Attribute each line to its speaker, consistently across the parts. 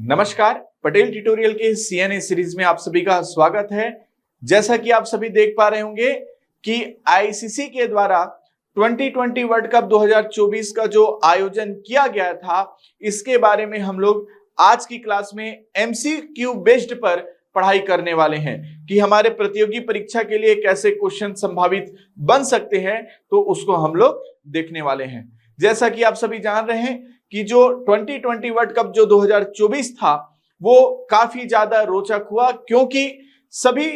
Speaker 1: नमस्कार, पटेल ट्यूटोरियल के CNA series में आप सभी का स्वागत है। जैसा कि आप सभी देख पा रहे होंगे कि आईसीसी के द्वारा 2020 वर्ल्ड कप 2024 का जो आयोजन किया गया था, इसके बारे में हम लोग आज की क्लास में एमसीक्यू बेस्ड पर पढ़ाई करने वाले हैं कि हमारे प्रतियोगी परीक्षा के लिए कैसे क्वेश्चन संभावित बन सकते हैं, तो उसको हम लोग देखने वाले हैं। जैसा कि आप सभी जान रहे हैं कि जो 2020 वर्ल्ड कप जो 2024 था वो काफी ज्यादा रोचक हुआ, क्योंकि सभी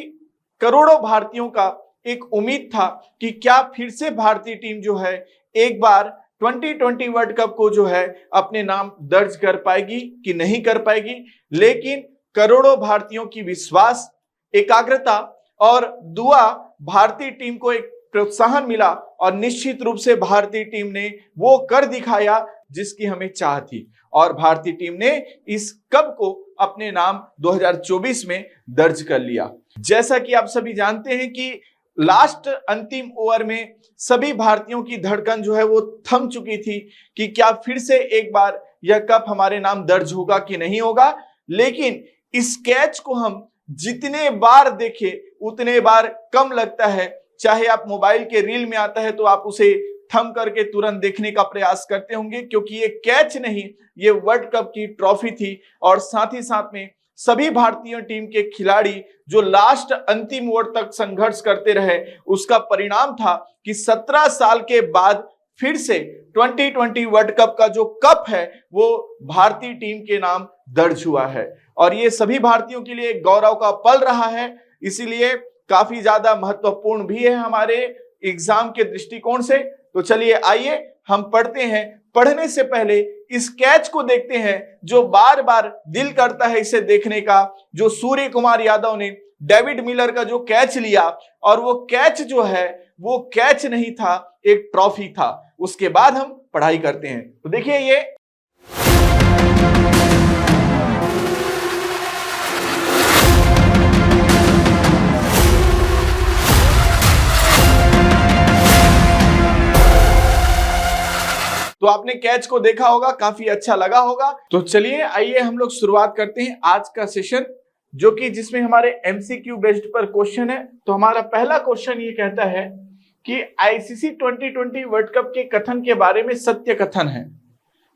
Speaker 1: करोड़ों भारतीयों का एक उम्मीद था कि क्या फिर से भारतीय टीम जो है एक बार 2020 वर्ल्ड कप को जो है अपने नाम दर्ज कर पाएगी कि नहीं कर पाएगी। लेकिन करोड़ों भारतीयों की विश्वास, एकाग्रता और दुआ भारतीय टीम को एक प्रोत्साहन मिला और निश्चित रूप से भारतीय टीम ने वो कर दिखाया जिसकी हमें चाह थी, और भारतीय टीम ने इस कप को अपने नाम 2024 में दर्ज कर लिया। जैसा कि आप सभी जानते हैं कि लास्ट अंतिम ओवर में सभी भारतीयों की धड़कन जो है वो थम चुकी थी कि क्या फिर से एक बार यह कप हमारे नाम दर्ज होगा कि नहीं होगा। लेकिन इस कैच को हम जितने बार देखें उतने बार कम लगता है। चाहे आप मोबाइल के रील में आता है तो आप उसे थम करके तुरंत देखने का प्रयास करते होंगे, क्योंकि ये कैच नहीं, ये वर्ल्ड कप की ट्रॉफी थी। और साथ ही साथ में सभी भारतीय टीम के खिलाड़ी जो लास्ट अंतिम ओवर तक संघर्ष करते रहे, उसका परिणाम था कि 17 साल के बाद फिर से 2020 वर्ल्ड कप का जो कप है वो भारतीय टीम के नाम दर्ज हुआ है, और ये सभी भारतीयों के लिए गौरव का पल रहा है। इसीलिए काफी ज्यादा महत्वपूर्ण भी है हमारे एग्जाम के दृष्टिकोण से। तो चलिए आइए हम पढ़ते हैं। पढ़ने से पहले इस कैच को देखते हैं जो बार बार दिल करता है इसे देखने का, जो सूर्य कुमार यादव ने डेविड मिलर का जो कैच लिया, और वो कैच जो है वो कैच नहीं था, एक ट्रॉफी था। उसके बाद हम पढ़ाई करते हैं। तो देखिए ये तो आपने कैच को देखा होगा, काफी अच्छा लगा होगा। तो चलिए आइए हम लोग शुरुआत करते हैं आज का सेशन, जो कि जिसमें हमारे एमसीक्यू बेस्ड पर क्वेश्चन है। तो हमारा पहला क्वेश्चन ये कहता है कि आईसीसी 2020 वर्ल्ड कप के कथन के बारे में सत्य कथन है।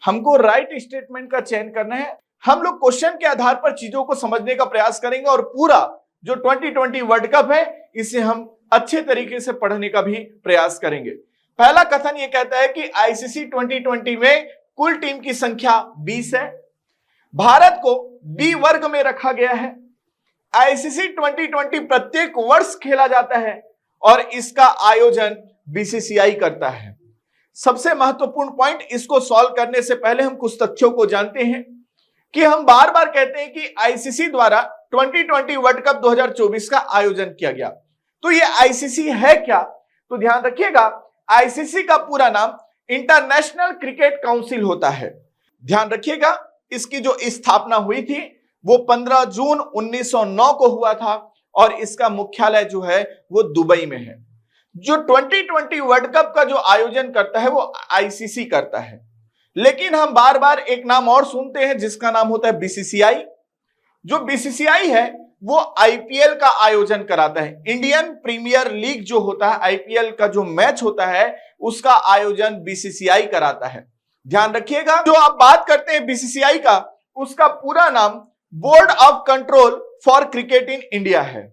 Speaker 1: हमको राइट स्टेटमेंट का चयन करना है। हम लोग क्वेश्चन के आधार पर चीजों को समझने का प्रयास करेंगे और पूरा जो 2020 वर्ल्ड कप है इसे हम अच्छे तरीके से पढ़ने का भी प्रयास करेंगे। पहला कथन यह कहता है कि आईसीसी 2020 में कुल टीम की संख्या 20 है। भारत को बी वर्ग में रखा गया है। आईसीसी 2020 प्रत्येक वर्ष खेला जाता है और इसका आयोजन बीसीसीआई करता है। सबसे महत्वपूर्ण पॉइंट, इसको सॉल्व करने से पहले हम कुछ तथ्यों को जानते हैं कि हम बार बार कहते हैं कि आईसीसी द्वारा 2020 वर्ल्ड कप 2024 का आयोजन किया गया। तो ये आईसीसी है क्या? तो ध्यान रखिएगा, आईसीसी का पूरा नाम इंटरनेशनल क्रिकेट काउंसिल होता है। ध्यान रखिएगा, इसकी जो स्थापना हुई थी वो 15 जून 1909 को हुआ था, और इसका मुख्यालय जो है वो दुबई में है। जो 2020 वर्ल्ड कप का जो आयोजन करता है वो आईसीसी करता है। लेकिन हम बार बार एक नाम और सुनते हैं जिसका नाम होता है बीसीसीआई। जो बीसीसीआई है वो आईपीएल का आयोजन कराता है। इंडियन प्रीमियर लीग जो होता है, आईपीएल का जो मैच होता है उसका आयोजन बीसीसीआई कराता है। ध्यान रखिएगा, जो आप बात करते हैं बीसीसीआई का, उसका पूरा नाम board of control for cricket in India है।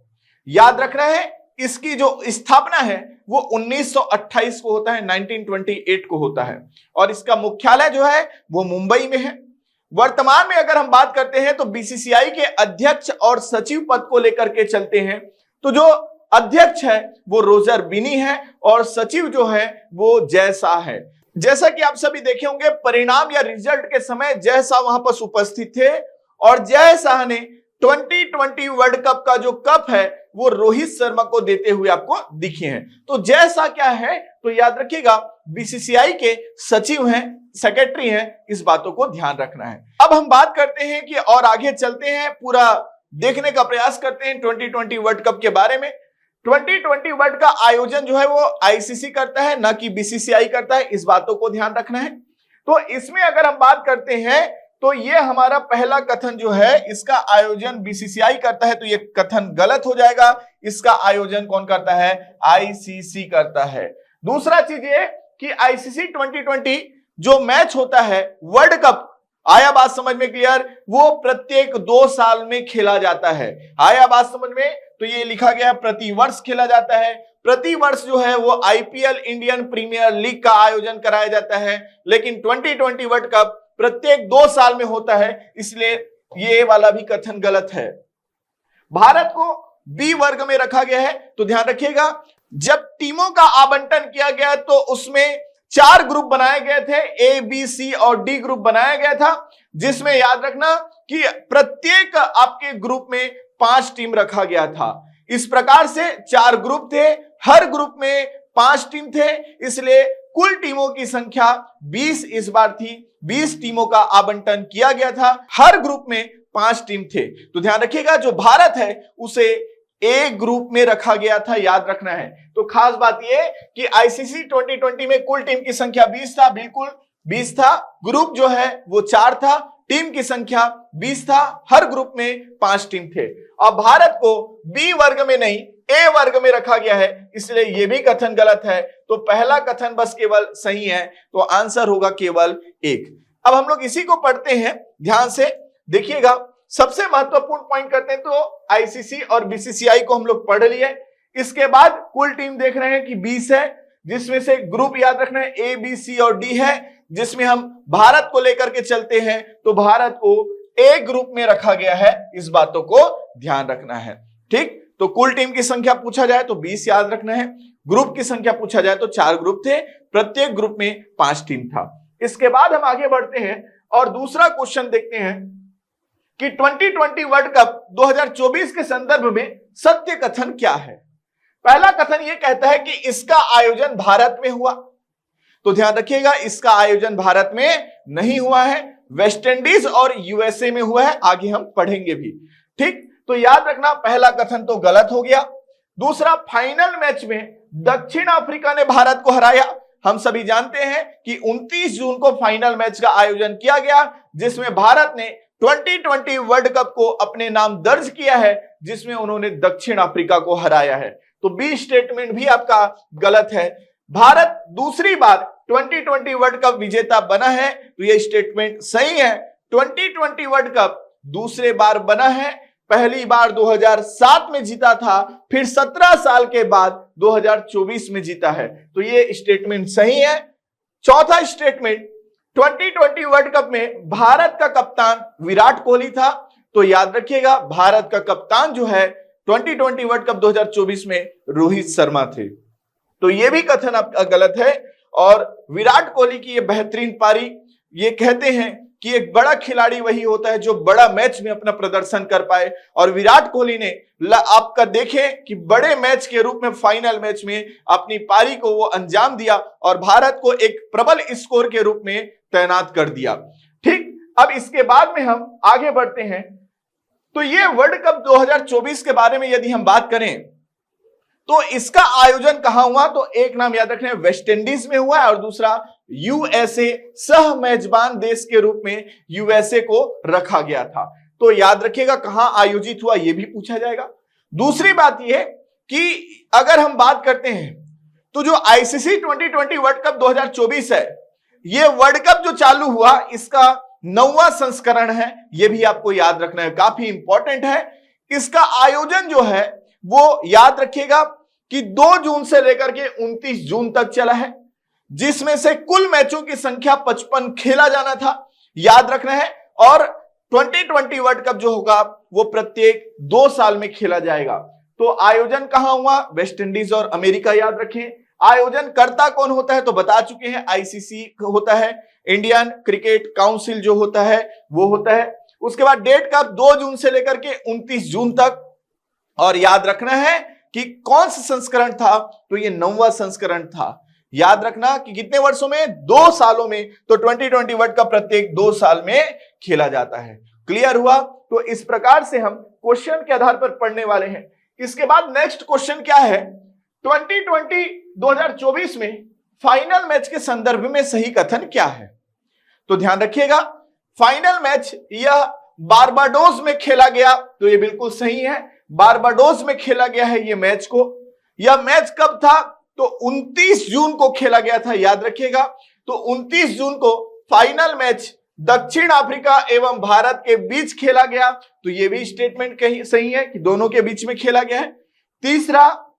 Speaker 1: याद रखना है, इसकी जो स्थापना है वो 1928 को होता है, 1928 को होता है, और इसका मुख्यालय जो है वो मुंबई में है। वर्तमान में अगर हम बात करते हैं तो बीसीसीआई के अध्यक्ष और सचिव पद को लेकर के चलते हैं, तो जो अध्यक्ष है वो रोजर बिनी है और सचिव जो है वो जय शाह है। जैसा कि आप सभी देखे होंगे, परिणाम या रिजल्ट के समय जय शाह वहां पर उपस्थित थे, और जय शाह ने 2020 वर्ल्ड कप का जो कप है वो रोहित शर्मा को देते हुए आपको दिखे हैं। तो जय शाह क्या है? तो याद रखिएगा, बीसीसीआई के सचिव हैं, सेक्रेटरी हैं। इस बातों को ध्यान रखना है। अब हम बात करते हैं कि और आगे चलते हैं, पूरा देखने का प्रयास करते हैं 2020 वर्ल्ड कप के बारे में। 2020 वर्ल्ड का आयोजन जो है वो आईसीसी करता है, ना कि बीसीसीआई करता है। इस बातों को ध्यान रखना है। तो इसमें अगर हम बात करते हैं तो ये हमारा पहला कथन जो है, इसका आयोजन बीसीसीआई करता है, तो ये कथन गलत हो जाएगा। इसका आयोजन कौन करता है? आईसीसी करता है। दूसरा चीज ये कि आईसीसी 2020 जो मैच होता है, वर्ल्ड कप, आया बात समझ में क्लियर? वो प्रत्येक 2 साल में खेला जाता है। आया बात समझ में? तो ये लिखा गया है प्रति वर्ष खेला जाता है। प्रति वर्ष जो है वो आईपीएल, इंडियन प्रीमियर लीग का आयोजन कराया जाता है, लेकिन 2020 वर्ल्ड कप प्रत्येक 2 साल में होता है, इसलिए ये वाला भी कथन गलत है। भारत को बी वर्ग में रखा गया है, तो ध्यान रखिएगा, जब टीमों का आवंटन किया गया तो उसमें 4 ग्रुप बनाए गए थे, ए, बी, सी और डी ग्रुप बनाया गया था, जिसमें याद रखना कि प्रत्येक आपके ग्रुप में 5 टीम रखा गया था। इस प्रकार से 4 ग्रुप थे, हर ग्रुप में 5 टीम थे, इसलिए कुल टीमों की संख्या 20 इस बार थी। 20 टीमों का आवंटन किया गया था, हर ग्रुप में 5 टीम थे। तो ध्यान रखिएगा, जो भारत है उसे ए ग्रुप में रखा गया था, याद रखना है। तो खास बात यह कि आईसीसी 2020 में कुल टीम की संख्या 20 था, बिल्कुल 20 था। ग्रुप जो है वो 4 था, टीम की संख्या 20 था, हर ग्रुप में 5 टीम थे। अब भारत को बी वर्ग में नहीं, ए वर्ग में रखा गया है, इसलिए यह भी कथन गलत है। तो पहला कथन बस केवल सही है, तो आंसर होगा केवल 1। अब हम लोग इसी को पढ़ते हैं, ध्यान से देखिएगा। सबसे महत्वपूर्ण पॉइंट करते हैं, तो आईसीसी और बीसीसीआई को हम लोग पढ़ लिए। इसके बाद कुल टीम देख रहे हैं कि 20 है, जिसमें से ग्रुप याद रखना है ए, बी, सी और डी है, जिसमें हम भारत को लेकर के चलते हैं, तो भारत को ए ग्रुप में रखा गया है। इस बातों को ध्यान रखना है, ठीक। तो कुल टीम की संख्या पूछा जाए तो 20 याद रखना है, ग्रुप की संख्या पूछा जाए तो 4 ग्रुप थे, प्रत्येक ग्रुप में 5 टीम था। इसके बाद हम आगे बढ़ते हैं और दूसरा क्वेश्चन देखते हैं कि 2020 वर्ल्ड कप 2024 के संदर्भ में सत्य कथन क्या है। पहला कथन यह कहता है कि इसका आयोजन भारत में हुआ, तो ध्यान रखिएगा, इसका आयोजन भारत में नहीं हुआ है, वेस्ट इंडीज और यूएसए में हुआ है, आगे हम पढ़ेंगे भी, ठीक। तो याद रखना, पहला कथन तो गलत हो गया। दूसरा, फाइनल मैच में दक्षिण अफ्रीका ने भारत को हराया। हम सभी जानते हैं कि 29 जून को फाइनल मैच का आयोजन किया गया, जिसमें भारत ने 2020 वर्ल्ड कप को अपने नाम दर्ज किया है, जिसमें उन्होंने दक्षिण अफ्रीका को हराया है। तो बी स्टेटमेंट भी आपका गलत है। भारत दूसरी बार 2020 वर्ल्ड कप विजेता बना है, तो यह स्टेटमेंट सही है। 2020 वर्ल्ड कप दूसरे बार बना है, पहली बार 2007 में जीता था, फिर 17 साल के बाद 2024 में जीता है, तो ये स्टेटमेंट सही है। चौथा स्टेटमेंट, 2020 वर्ल्ड कप में भारत का कप्तान विराट कोहली था, तो याद रखिएगा, भारत का कप्तान जो है 2020 वर्ल्ड कप 2024 में रोहित शर्मा थे, तो यह भी कथन आपका गलत है। और विराट कोहली की ये बेहतरीन पारी, ये कहते हैं कि एक बड़ा खिलाड़ी वही होता है जो बड़ा मैच में अपना प्रदर्शन कर पाए, और विराट कोहली ने आपका देखें कि बड़े मैच के रूप में फाइनल मैच में अपनी पारी को वो अंजाम दिया और भारत को एक प्रबल स्कोर के रूप में तैनात कर दिया, ठीक। अब इसके बाद में हम आगे बढ़ते हैं, तो ये वर्ल्ड कप 2024 के बारे में यदि हम बात करें तो इसका आयोजन कहां हुआ, तो एक नाम याद रखना है, वेस्ट इंडीज में हुआ है, और दूसरा यूएसए, सह मेजबान देश के रूप में यूएसए को रखा गया था। तो याद रखिएगा कहां आयोजित हुआ, यह भी पूछा जाएगा। दूसरी बात यह कि अगर हम बात करते हैं तो जो आईसीसी 2020 वर्ल्ड कप 2024 है, यह वर्ल्ड कप जो चालू हुआ, इसका 9वां संस्करण है, यह भी आपको याद रखना है, काफी इंपॉर्टेंट है। इसका आयोजन जो है वो याद रखिएगा कि 2 जून से लेकर के 29 जून तक चला है, जिसमें से कुल मैचों की संख्या 55 खेला जाना था, याद रखना है। और 2020 वर्ल्ड कप जो होगा वो प्रत्येक 2 साल में खेला जाएगा। तो आयोजन कहां हुआ, वेस्ट इंडीज और अमेरिका, याद रखें। आयोजन करता कौन होता है तो बता चुके हैं, आईसीसी होता है, इंडियन क्रिकेट काउंसिल जो होता है वो होता है। उसके बाद डेट का 2 जून से लेकर के 29 जून तक, और याद रखना है कि कौन सा संस्करण था, तो ये 9वां संस्करण था। याद रखना कि कितने वर्षों में, 2 सालों में, तो 2020 वर्ल्ड कप प्रत्येक 2 साल में खेला जाता है। क्लियर हुआ? तो इस प्रकार से हम क्वेश्चन के आधार पर पढ़ने वाले हैं। इसके बाद नेक्स्ट क्वेश्चन क्या है, 2024 में फाइनल मैच के संदर्भ में सही कथन क्या है। तो ध्यान रखिएगा, फाइनल मैच यह बारबाडोस में खेला गया, तो ये बिल्कुल सही है, बारबाडोस में खेला गया है ये मैच को। यह मैच कब था? तो 29 जून को खेला गया था, याद रखिएगा। तो 29 जून को फाइनल मैच दक्षिण अफ्रीका एवं भारत के बीच खेला गया, तो यह भी स्टेटमेंट कहीं सही है कि दोनों के बीच में खेला गया है। तीसरा,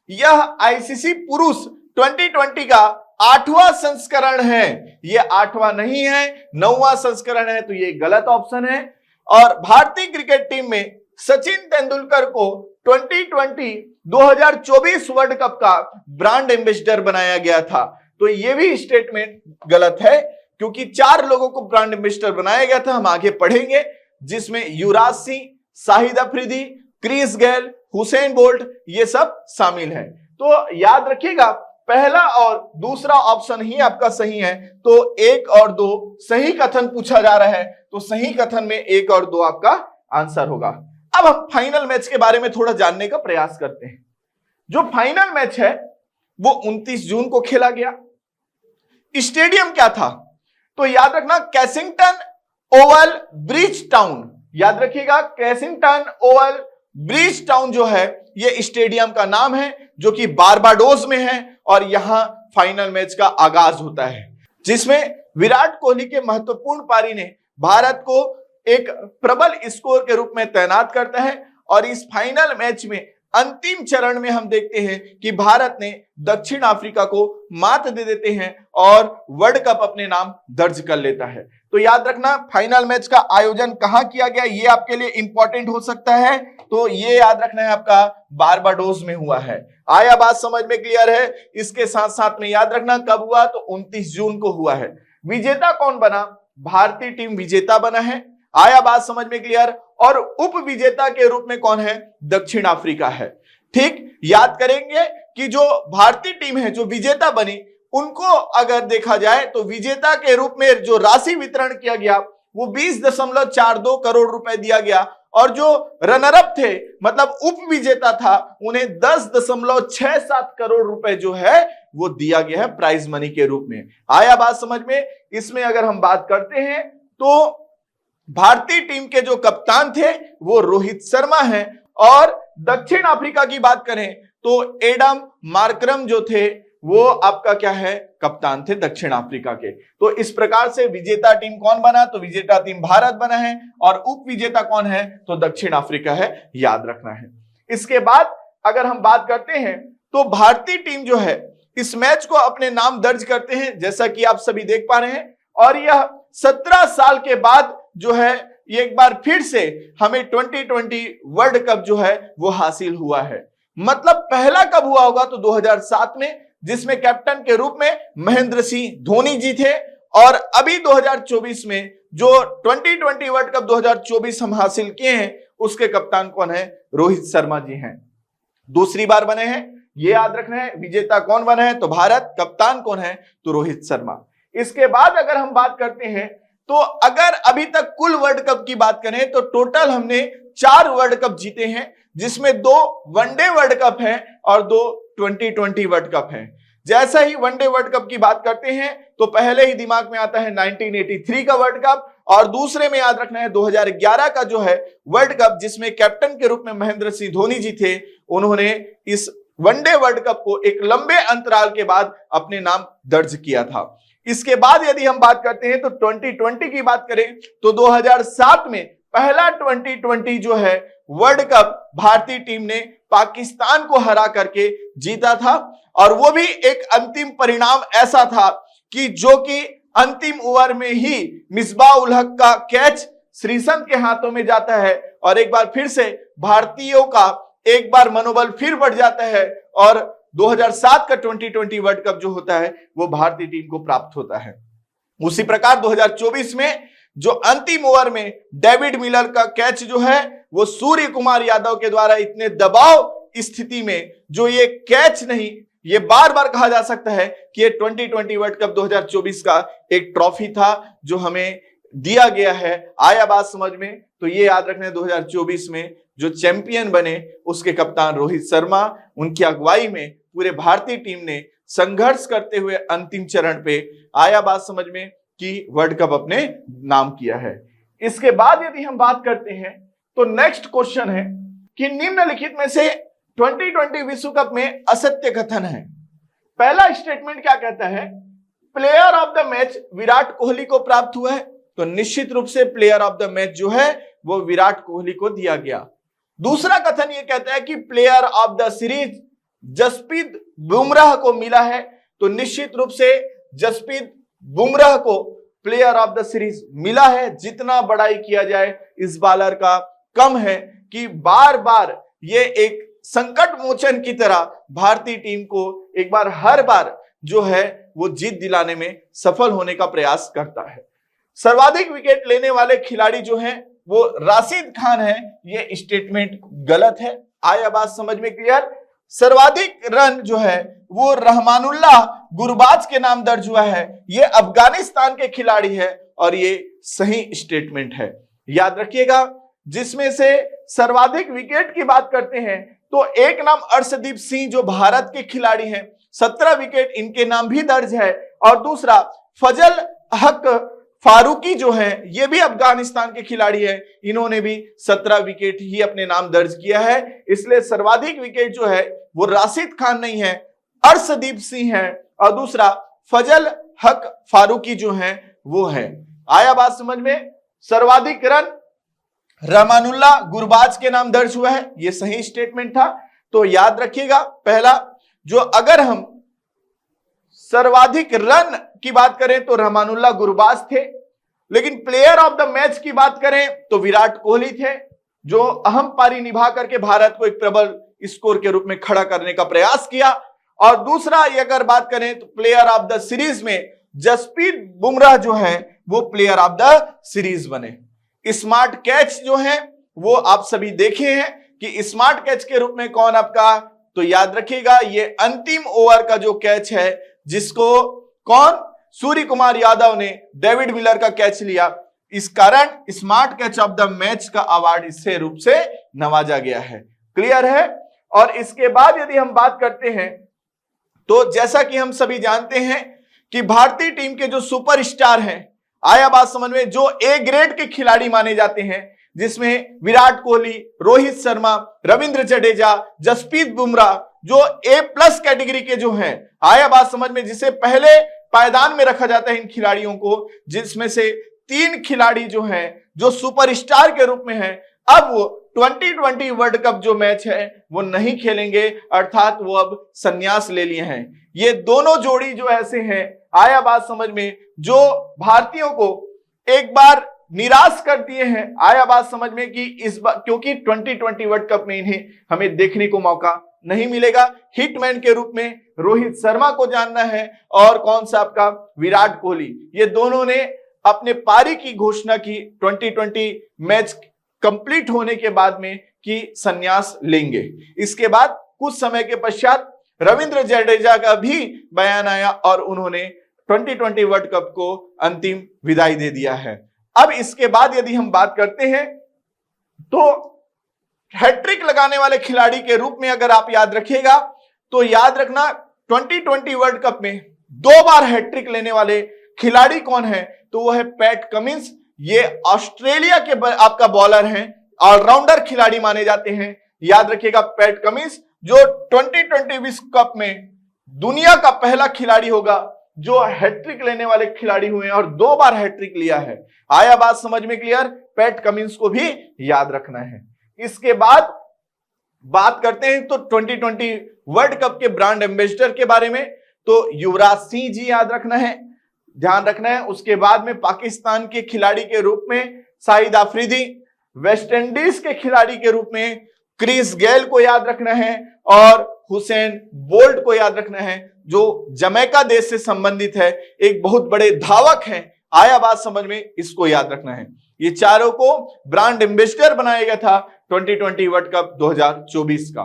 Speaker 1: यह आईसीसी पुरुष 2020 का 8वां संस्करण है, यह 8वां नहीं है, 9वां संस्करण है, तो यह गलत ऑप्शन है। और भारतीय क्रिकेट टीम में सचिन तेंदुलकर को 2024 वर्ल्ड कप का ब्रांड एम्बेसडर बनाया गया था, तो यह भी स्टेटमेंट गलत है, क्योंकि 4 लोगों को ब्रांड एम्बेसडर बनाया गया था, हम आगे पढ़ेंगे, जिसमें Yuvraj Singh, Shahid Afridi, Chris Gayle, Usain Bolt, ये सब शामिल है। तो याद रखिएगा, पहला और दूसरा ऑप्शन ही आपका सही है, तो 1 और 2 सही कथन पूछा जा रहा है, तो सही कथन में 1 और 2 आपका आंसर होगा। अब हम फाइनल मैच के बारे में थोड़ा जानने का प्रयास करते हैं। जो फाइनल मैच है वो 29 जून को खेला गया। स्टेडियम क्या था? तो याद रखना, कैसिंगटन ओवल ब्रिज टाउन, याद रखिएगा, कैसिंगटन ओवल ब्रिज टाउन जो है ये स्टेडियम का नाम है, जो कि बारबाडोस में है, और यहां फाइनल मैच का आगाज होता है, जिसमें विराट कोहली के महत्वपूर्ण पारी ने भारत को एक प्रबल स्कोर के रूप में तैनात करता है। और इस फाइनल मैच में अंतिम चरण में हम देखते हैं कि भारत ने दक्षिण अफ्रीका को मात दे देते हैं और वर्ल्ड कप अपने नाम दर्ज कर लेता है। तो याद रखना, फाइनल मैच का आयोजन कहां किया गया, ये आपके लिए इंपॉर्टेंट हो सकता है, तो ये याद रखना है आपका बारबाडोस में हुआ है। आया बात समझ में क्लियर है? इसके साथ साथ में याद रखना कब हुआ, तो 29 जून को हुआ है। विजेता कौन बना? भारतीय टीम विजेता बना है। आया बात समझ में क्लियर? और उप विजेता के रूप में कौन है? दक्षिण अफ्रीका है। ठीक, याद करेंगे कि जो भारतीय टीम है जो विजेता बनी, उनको अगर देखा जाए तो विजेता के रूप में जो राशि वितरण किया गया वो 20.42 करोड़ रुपए दिया गया, और जो रनर अप थे, मतलब उप विजेता था, उन्हें 10.67 करोड़ रुपए जो है वो दिया गया है प्राइज मनी के रूप में। आया बात समझ में? इसमें अगर हम बात करते हैं तो भारतीय टीम के जो कप्तान थे वो रोहित शर्मा हैं, और दक्षिण अफ्रीका की बात करें तो एडम मार्करम जो थे वो आपका क्या है? कप्तान थे दक्षिण अफ्रीका के। तो इस प्रकार से विजेता टीम कौन बना? तो विजेता टीम भारत बना है, और उप विजेता कौन है? तो दक्षिण अफ्रीका है, याद रखना है। इसके बाद अगर हम बात करते हैं तो भारतीय टीम जो है इस मैच को अपने नाम दर्ज करते हैं, जैसा कि आप सभी देख पा रहे हैं, और यह 17 साल के बाद जो है ये एक बार फिर से हमें 2020 वर्ल्ड कप जो है वो हासिल हुआ है। मतलब पहला कब हुआ होगा? तो 2007 में, जिसमें कैप्टन के रूप में महेंद्र सिंह धोनी जी थे, और अभी 2024 में जो 2020 वर्ल्ड कप 2024 हम हासिल किए हैं उसके कप्तान कौन है? रोहित शर्मा जी हैं, दूसरी बार बने हैं, ये याद रखना है। विजेता कौन बना है? तो भारत, कप्तान कौन है? तो रोहित शर्मा। इसके बाद अगर हम बात करते हैं तो अगर अभी तक कुल वर्ल्ड कप की बात करें तो टोटल हमने 4 वर्ल्ड कप जीते हैं, जिसमें 2 वनडे वर्ल्ड कप है और 2 2020 वर्ल्ड कप है। जैसा ही वनडे वर्ल्ड कप की बात करते हैं तो पहले ही दिमाग में आता है 1983 का वर्ल्ड कप, और दूसरे में याद रखना है 2011 का जो है वर्ल्ड कप, जिसमें कैप्टन के रूप में महेंद्र सिंह धोनी जी थे। उन्होंने इस वनडे वर्ल्ड कप को एक लंबे अंतराल के बाद अपने नाम दर्ज किया था। इसके बाद यदि हम बात करते हैं तो 2020 की बात करें तो 2007 में पहला 2020 जो है वर्ल्ड कप भारतीय टीम ने पाकिस्तान को हरा करके जीता था, और वो भी एक अंतिम परिणाम ऐसा था कि जो कि अंतिम ओवर में ही मिसबाह उल हक का कैच श्रीसंत के हाथों में जाता है, और एक बार फिर से भारतीयों का एक बार मनोबल फिर बढ़ जाता है, और 2007 का 2020 वर्ल्ड कप जो होता है वो भारतीय टीम को प्राप्त होता है। उसी प्रकार 2024 में जो अंतिम ओवर में डेविड मिलर का कैच जो है वो सूर्य कुमार यादव के द्वारा इतने दबाव स्थिति में जो ये कैच नहीं, ये बार बार कहा जा सकता है कि ये 2020 वर्ल्ड कप 2024 का एक ट्रॉफी था जो हमें दिया गया है। आया बात समझ में? तो ये याद रखना है 2024 में जो चैंपियन बने उसके कप्तान रोहित शर्मा, उनकी अगुवाई में पूरे भारतीय टीम ने संघर्ष करते हुए अंतिम चरण पे, आया बात समझ में, की वर्ल्ड कप अपने नाम किया है। इसके बाद यदि हम बात करते हैं तो नेक्स्ट क्वेश्चन है कि निम्नलिखित में से 2020 विश्व कप में असत्य कथन है। पहला स्टेटमेंट क्या कहता है, player of the match Virat Kohli को प्राप्त हुआ है, तो निश्चित रूप से प्लेयर ऑफ द मैच जो है वो विराट कोहली को दिया गया। दूसरा कथन ये कहता है कि player of the series Jasprit Bumrah को मिला है, तो निश्चित रूप से जसप्रीत बुमराह को प्लेयर ऑफ द सीरीज मिला है। जितना बड़ाई किया जाए इस बॉलर का कम है कि बार बार ये एक संकट मोचन की तरह भारतीय टीम को एक बार हर बार जो है वो जीत दिलाने में सफल होने का प्रयास करता है। सर्वाधिक विकेट लेने वाले खिलाड़ी जो हैं वो राशिद खान है, ये स्टेटमेंट गलत है। आया बात समझ में क्लियर? सर्वाधिक रन जो है वो रहमानुल्लाह गुरबाज के नाम दर्ज हुआ है, ये अफगानिस्तान के खिलाड़ी है और ये सही स्टेटमेंट है। याद रखिएगा, जिसमें से सर्वाधिक विकेट की बात करते हैं तो एक नाम अर्शदीप सिंह जो भारत के खिलाड़ी हैं, 17 विकेट इनके नाम भी दर्ज है, और दूसरा फजल हक फारूकी जो है ये भी अफगानिस्तान के खिलाड़ी है, इन्होंने भी 17 विकेट ही अपने नाम दर्ज किया है। इसलिए सर्वाधिक विकेट जो है वो राशिद खान नहीं है, अर्शदीप सिंह है, और दूसरा फजल हक फारूकी जो है वो है। आया बात समझ में? सर्वाधिक रन रहमानुल्लाह गुरबाज के नाम दर्ज हुआ है, ये सही स्टेटमेंट था। तो याद रखिएगा, पहला जो अगर हम सर्वाधिक रन की बात करें तो रहमानुल्लाह गुरबाज थे, लेकिन प्लेयर ऑफ द मैच की बात करें तो विराट कोहली थे, जो अहम पारी निभा करके भारत को एक प्रबल स्कोर के रूप में खड़ा करने का प्रयास किया। और दूसरा अगर बात करें तो प्लेयर ऑफ द सीरीज में जसप्रीत बुमराह जो है वो प्लेयर ऑफ द सीरीज बने। स्मार्ट कैच जो है वो आप सभी देखे हैं कि स्मार्ट कैच के रूप में कौन आपका, तो याद रखिएगा ये अंतिम ओवर का जो कैच है जिसको कौन, सूर्य कुमार यादव ने डेविड मिलर का कैच लिया, इस कारण smart catch of the match का अवार्ड इससे रूप से नवाजा गया है। क्लियर है? और इसके बाद यदि हम बात करते हैं तो जैसा कि हम सभी जानते हैं कि भारतीय टीम के जो सुपरस्टार हैं, आया बात समझ में, जो ए ग्रेड के खिलाड़ी माने जाते हैं, जिसमें विराट कोहली, रोहित शर्मा, रविंद्र जडेजा, जसप्रीत बुमराह, जो ए प्लस कैटेगरी के जो हैं, आया बात समझ में, जिसे पहले पायदान में रखा जाता है इन खिलाड़ियों को, जिसमें से 3 खिलाड़ी जो हैं जो सुपरस्टार के रूप में हैं, अब वो 2020 वर्ल्ड कप जो मैच है वो नहीं खेलेंगे, अर्थात वो अब संन्यास ले लिए हैं। ये दोनों जोड़ी जो ऐसे हैं, आया बात समझ में, जो भारतीयों को एक बार निराश कर दिए हैं, आया बात समझ में, कि इस बार क्योंकि 2020 वर्ल्ड कप में इन्हें हमें देखने को मौका नहीं मिलेगा। हिटमैन के रूप में रोहित शर्मा को जानना है और कौन सा आपका विराट कोहली, ये दोनों ने अपने पारी की घोषणा की 2020 मैच कंप्लीट होने के बाद में कि संन्यास लेंगे। इसके बाद कुछ समय के पश्चात रविंद्र जडेजा का भी बयान आया और उन्होंने 2020 वर्ल्ड कप को अंतिम विदाई दे दिया है। अब इसके बाद यदि हम बात करते हैं तो हैट्रिक लगाने वाले खिलाड़ी के रूप में अगर आप याद रखिएगा तो याद रखना 2020 वर्ल्ड कप में 2 बार हैट्रिक लेने वाले खिलाड़ी कौन है, तो वो है पैट कमिंस। ये ऑस्ट्रेलिया के आपका बॉलर हैं, ऑलराउंडर खिलाड़ी माने जाते हैं। याद रखिएगा पैट कमिंस जो 2020 विश्व कप में दुनिया का पहला खिलाड़ी होगा जो हैट्रिक लेने वाले खिलाड़ी हुए हैं और 2 बार हैट्रिक लिया है। आया बात समझ में क्लियर? पैट कमिंस को भी याद रखना है। इसके बाद बात करते हैं तो 2020 वर्ल्ड कप के ब्रांड एम्बेसडर के बारे में, तो युवराज सिंह जी याद रखना है, ध्यान रखना है। उसके बाद में पाकिस्तान के खिलाड़ी के रूप में शाहिद अफरीदी, वेस्ट इंडीज के खिलाड़ी के रूप में क्रिस गेल को याद रखना है और हुसैन बोल्ट को याद रखना है जो जमैका देश से संबंधित है, एक बहुत बड़े धावक हैं। आया बात समझ में, इसको याद रखना है। ये चारों को ब्रांड एम्बेसडर बनाया गया था 2020 वर्ल्ड कप 2024 का।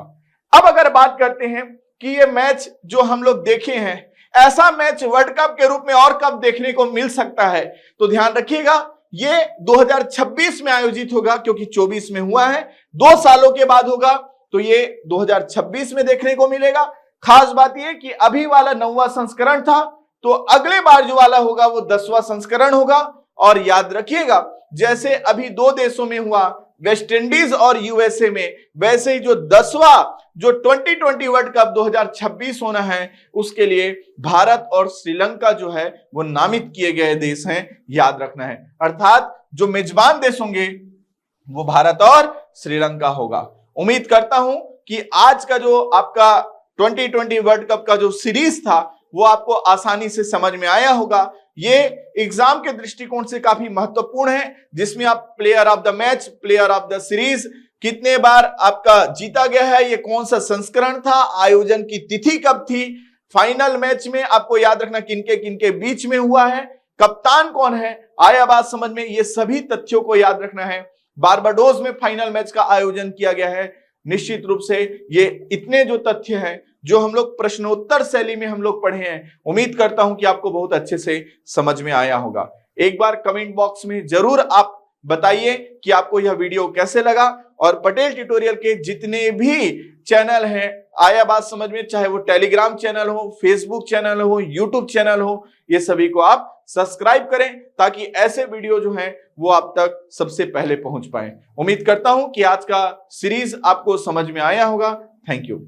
Speaker 1: अब अगर बात करते हैं कि ये मैच जो हम लोग देखे हैं, ऐसा मैच वर्ल्ड कप के रूप में और कब देखने को मिल सकता है, तो ध्यान रखिएगा ये 2026 में आयोजित होगा, क्योंकि 24 में हुआ है, 2 सालों के बाद होगा, तो ये 2026 में देखने को मिलेगा। खास बात यह कि अभी वाला 9वां संस्करण था तो अगले बार जो वाला होगा वो 10वां संस्करण होगा। और याद रखिएगा, जैसे अभी 2 देशों में हुआ, वेस्ट इंडीज और यूएसए में, वैसे ही जो 10वां जो T20 वर्ल्ड कप 2026 होना है, उसके लिए भारत और श्रीलंका जो है वो नामित किए गए देश हैं, याद रखना है। अर्थात जो मेजबान देश होंगे वो भारत और श्रीलंका होगा। उम्मीद करता हूं कि आज का जो आपका T20 वर्ल्ड कप का जो सीरीज था वो आपको आसानी से समझ में आया होगा। ये एग्जाम के दृष्टिकोण से काफी महत्वपूर्ण है, जिसमें आप player of the match, player of the series, कितने बार आपका जीता गया है, ये कौन सा संस्करण था, आयोजन की तिथि कब थी, फाइनल मैच में आपको याद रखना किनके किनके बीच में हुआ है, कप्तान कौन है, आया बात समझ में, ये सभी तथ्यों को याद रखना है। बारबाडोस में फाइनल मैच का आयोजन किया गया है। निश्चित रूप से ये इतने जो तथ्य हैं जो हम लोग प्रश्नोत्तर शैली में हम लोग पढ़े हैं, उम्मीद करता हूं कि आपको बहुत अच्छे से समझ में आया होगा। एक बार कमेंट बॉक्स में जरूर आप बताइए कि आपको यह वीडियो कैसे लगा, और पटेल ट्यूटोरियल के जितने भी चैनल हैं, आया बात समझ में, चाहे वो टेलीग्राम चैनल हो, फेसबुक चैनल हो, यूट्यूब चैनल हो, ये सभी को आप सब्सक्राइब करें ताकि ऐसे वीडियो जो हैं वो आप तक सबसे पहले पहुंच पाए। उम्मीद करता हूं कि आज का सीरीज आपको समझ में आया होगा। Thank you.